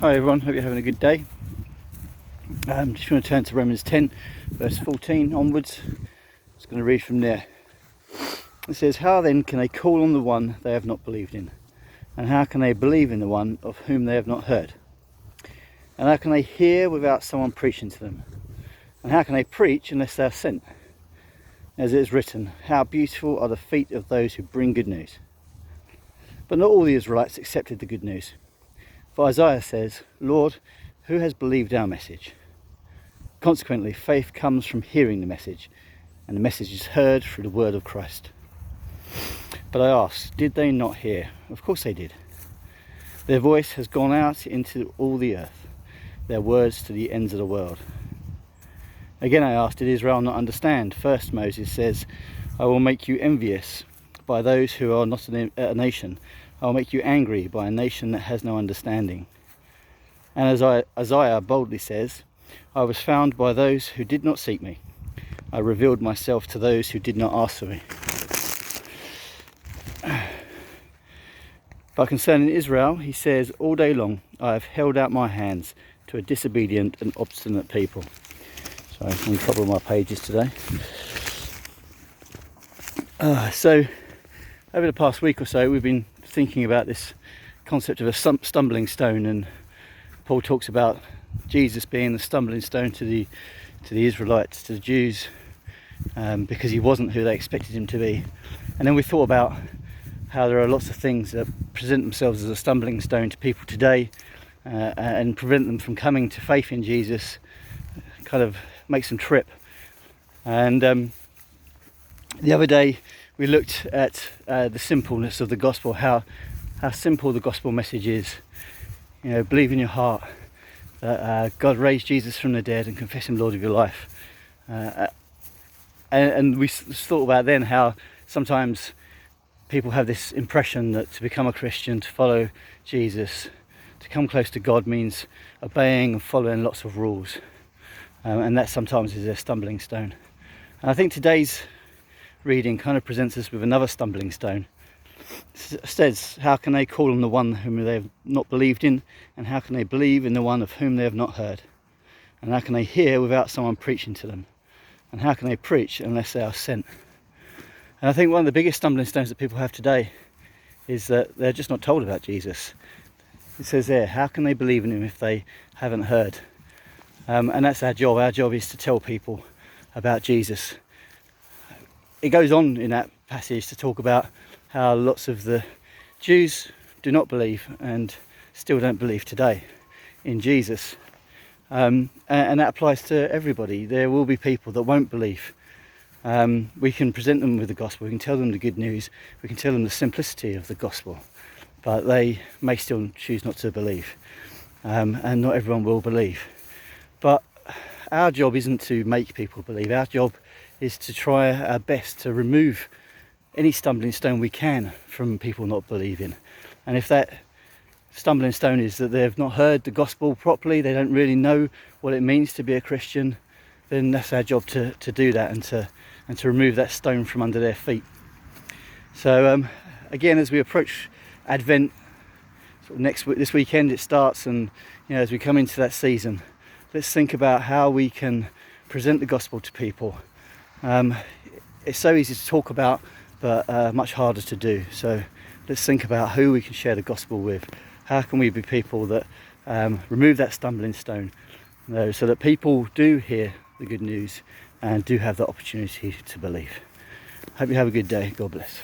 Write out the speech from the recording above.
Hi everyone, hope you're having a good day. Just want to turn to Romans 10 verse 14 onwards. Just going to read from there. It says, "How then can they call on the one they have not believed in? And how can they believe in the one of whom they have not heard? And how can they hear without someone preaching to them? And how can they preach unless they are sent? As it is written, how beautiful are the feet of those who bring good news." But not all the Israelites accepted the good news. For Isaiah says, "Lord, who has believed our message?" Consequently, faith comes from hearing the message, and the message is heard through the word of Christ. But I ask, did they not hear? Of course they did. Their voice has gone out into all the earth, their words to the ends of the world. Again I ask, did Israel not understand? First Moses says, "I will make you envious by those who are not a nation. I will make you angry by a nation that has no understanding." And as Isaiah boldly says, "I was found by those who did not seek me. I revealed myself to those who did not ask for me." But concerning Israel, he says, "All day long I have held out my hands to a disobedient and obstinate people." Sorry, I'm on a couple of my pages today. So over the past week or so, we've been thinking about this concept of a stumbling stone, and Paul talks about Jesus being the stumbling stone to the Israelites, to the Jews, because he wasn't who they expected him to be. And then we thought about how there are lots of things that present themselves as a stumbling stone to people today, and prevent them from coming to faith in Jesus, kind of makes them trip. And the other day we looked at the simpleness of the gospel, how simple the gospel message is. You know, believe in your heart that God raised Jesus from the dead and confess him Lord of your life. And we thought about then how sometimes people have this impression that to become a Christian, to follow Jesus, to come close to God means obeying and following lots of rules. And that sometimes is a stumbling stone. And I think today's reading kind of presents us with another stumbling stone. It says, how can they call on the one whom they have not believed in? And how can they believe in the one of whom they have not heard? And how can they hear without someone preaching to them? And how can they preach unless they are sent? And I think one of the biggest stumbling stones that people have today is that they're just not told about Jesus. It says there, how can they believe in him if they haven't heard? And that's our job. Our job is to tell people about Jesus. It goes on in that passage to talk about how lots of the Jews do not believe and still don't believe today in Jesus. And that applies to everybody. There will be people that won't believe. We can present them with the gospel, we can tell them the good news, we can tell them the simplicity of the gospel, but they may still choose not to believe. And not everyone will believe. But our job isn't to make people believe. Our job is to try our best to remove any stumbling stone we can from people not believing. And if that stumbling stone is that they've not heard the gospel properly, they don't really know what it means to be a Christian, then that's our job to do that and to remove that stone from under their feet. So again, as we approach Advent, sort of this weekend it starts, and as we come into that season, let's think about how we can present the gospel to people. It's so easy to talk about, but much harder to do. So let's think about who we can share the gospel with. How can we be people that remove that stumbling stone, so that people do hear the good news and do have the opportunity to believe. Hope you have a good day. God bless.